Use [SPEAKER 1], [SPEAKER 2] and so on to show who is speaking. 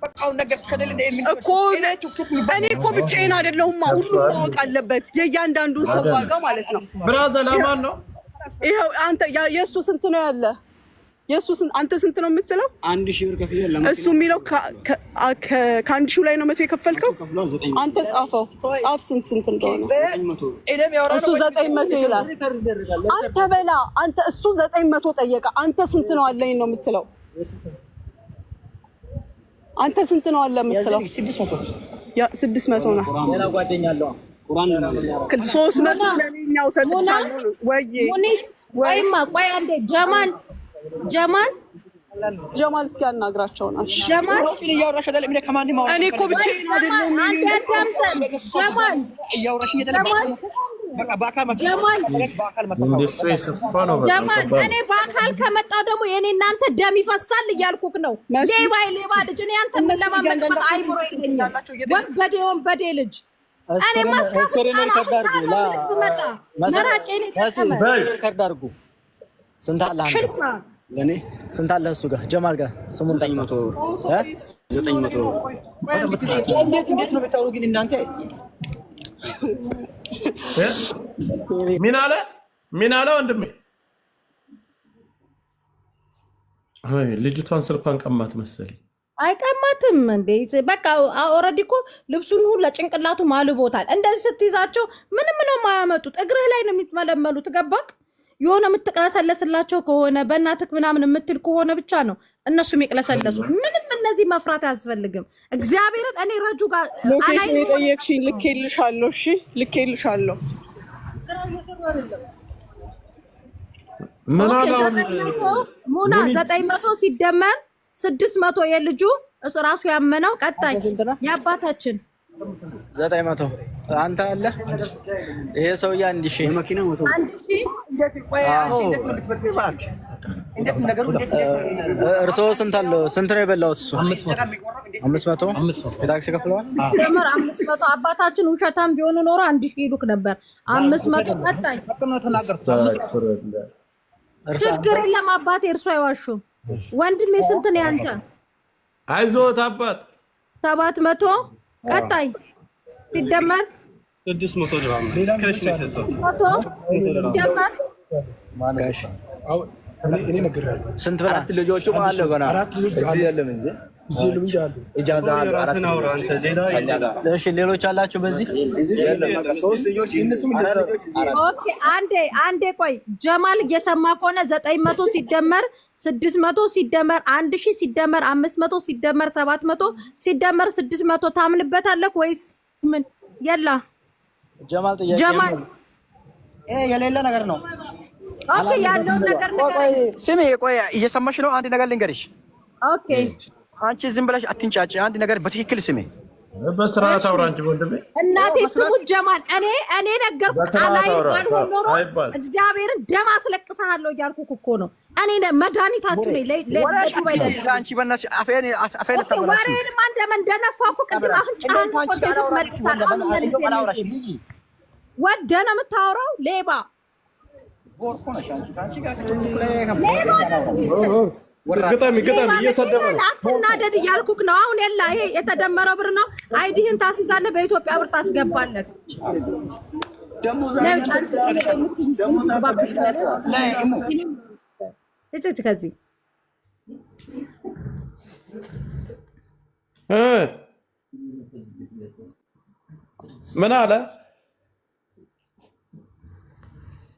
[SPEAKER 1] በቃው ነገር ከደለ
[SPEAKER 2] እኮ እኔ እኮ ብቻዬን አይደለሁማ ሁሉም ማወቅ አለበት የእያንዳንዱን ሰው ዋጋ ማለት ነው
[SPEAKER 3] ብራዘር ለማን ነው
[SPEAKER 2] ይሄው አንተ የሱ ስንት ነው ያለ የሱ ስንት አንተ ስንት ነው የምትለው
[SPEAKER 4] 1000 ብር ከፍዬ
[SPEAKER 2] እሱ የሚለው ከአንድ ሺው ላይ ነው መቶ የከፈልከው አንተ ጻፈው ጻፍ ስንት እንደሆነ እሱ 900 ይላል አንተ በላ አንተ እሱ 900 ጠየቀ አንተ ስንት ነው አለኝ ነው የምትለው አንተ ስንት ነው አለ የምትለው 600 ያ 600 ነው
[SPEAKER 1] ሌላ ጓደኛ አለው
[SPEAKER 4] ቁርአን
[SPEAKER 2] 300 ለኛው ሰጥቻለሁ
[SPEAKER 5] ወይማ ቆይ አንዴ ጀማል እስኪ አናግራቸው ነው ጀማል
[SPEAKER 1] እያወራሽ አይደለም እኔ ከማን ነው
[SPEAKER 2] እኔ እኮ ብቻዬን አይደለም
[SPEAKER 5] አንተ አዳምጠን ጀማል
[SPEAKER 1] እያወራሽ አይደለም በቃ በአካል
[SPEAKER 5] ጀማል እኔ በአካል ከመጣው ደግሞ የኔ እናንተ ደም ይፈሳል እያልኩክ ነው ሌባ ልጅ እኔ አንተ ምን ለማመጣት አይብሮ ይገኛል ወንበዴ ልጅ እኔ ማስከፈቻና ብመጣ መራቄኔ
[SPEAKER 1] ከርዳርጉ ስንት አለ አንተ ለኔ ስንት አለ እሱ ጋር ጀማል ጋር ስሙን 900 እንዴት ነው በታው ግን እናንተ
[SPEAKER 3] ምን አለ ወንድሜ አይ ልጅቷን ስልኳን ቀማት መሰለኝ
[SPEAKER 5] አይቀማትም እንዴ በቃ ኦሬዲ እኮ ልብሱን ሁሉ ለጭንቅላቱ ማልቦታል እንደዚህ ስትይዛቸው ምንም ነው የማያመጡት እግርህ ላይ ነው የሚጥመለመሉት ገባክ የሆነ የምትቀለሰለስላቸው ከሆነ በእናትክ ምናምን የምትል ከሆነ ብቻ ነው እነሱ የሚቀለሰለሱት ምንም እነዚህ መፍራት አያስፈልግም እግዚአብሔርን እኔ ረጁ ጋር
[SPEAKER 2] ሎኬሽን የጠየቅሽኝ ልኬልሻለሁ እሺ ልኬልሻለሁ
[SPEAKER 5] ስራው እየሰሩ አይደለም
[SPEAKER 3] ምን አለው
[SPEAKER 5] ሙና 900 ሲደመር 600 የልጁ እሱ ራሱ ያመነው ቀጣይ ያባታችን
[SPEAKER 1] 900 አንተ አለ ይሄ ሰውዬ 1000
[SPEAKER 4] የመኪና ሞቶ
[SPEAKER 5] 1000
[SPEAKER 1] እርሶ ስንት አለው ስንት ነው የበላው እሱ 500 የታክሲ ከፍለዋል
[SPEAKER 5] ደመር 500 አባታችን ውሸታም ቢሆን ኖሮ 1000 ይሉክ ነበር 500 ቀጣይ ችግር የለም አባቴ እርሱ አይዋሹም ወንድሜ ስንት ነው ያንተ
[SPEAKER 3] አይዞት አባት
[SPEAKER 5] 700 ቀጣይ ሲደመር
[SPEAKER 4] 600 ነው ሌላ
[SPEAKER 5] ሲደመር
[SPEAKER 1] ማጋሽ
[SPEAKER 4] እኔ ነግራለሁ
[SPEAKER 1] ስንት በላ አራት ልጆቹ ማለት ነው ገና
[SPEAKER 4] አራት ልጆች የለም እዚህ ልጅ አሉ ኢጃዛ አሉ አራት
[SPEAKER 1] እሺ ሌሎች አላችሁ በዚህ
[SPEAKER 4] የለም በቃ 3 ልጆች እነሱም
[SPEAKER 5] ኦኬ አንዴ ቆይ ጀማል እየሰማ ከሆነ 900 ሲደመር 600 ሲደመር 1000 ሲደመር 500 ሲደመር 700 ሲደመር 600 ታምንበታለህ ወይስ ምን የላ
[SPEAKER 1] ጀማል ጥያቄ
[SPEAKER 5] ጀማል
[SPEAKER 4] የሌለ ነገር ነው
[SPEAKER 5] ኦኬ ያለው ነገር
[SPEAKER 4] ቆይ ስሚ ቆይ እየሰማሽ ነው አንድ ነገር ልንገርሽ
[SPEAKER 5] ኦኬ
[SPEAKER 4] አንቺ ዝም ብለሽ አትንጫጭ አንድ ነገር በትክክል ስሚ
[SPEAKER 3] በስርዓት አውራ አንቺ ወንድሜ
[SPEAKER 5] እናቴ ስሙት ጀማል እኔ ነገርኩህ አላይ ባልሆን ኖሮ እግዚአብሔርን ደም አስለቅስሃለሁ እያልኩህ እኮ ነው እኔ መድኃኒታችሁ ነኝ ለዱባይ
[SPEAKER 4] አንቺ በእናትሽ አፌን
[SPEAKER 5] ተበላሽ ወሬን ማን እንደነፋኩ ቅድም አፍንጫህን ቆርጠህ መልሳለሁ ወደነ የምታወራው ሌባ
[SPEAKER 4] ጎርኮ ነሽ አንቺ ጋር
[SPEAKER 3] ገጣሚ እየሰደበ ነው
[SPEAKER 5] አትናደድ እያልኩህ ነው አሁን የላ ይሄ የተደመረው ብር ነው አይዲህን ታስይዛለህ በኢትዮጵያ ብር ታስገባለህ ደሞ ከዚህ
[SPEAKER 3] ምን አለ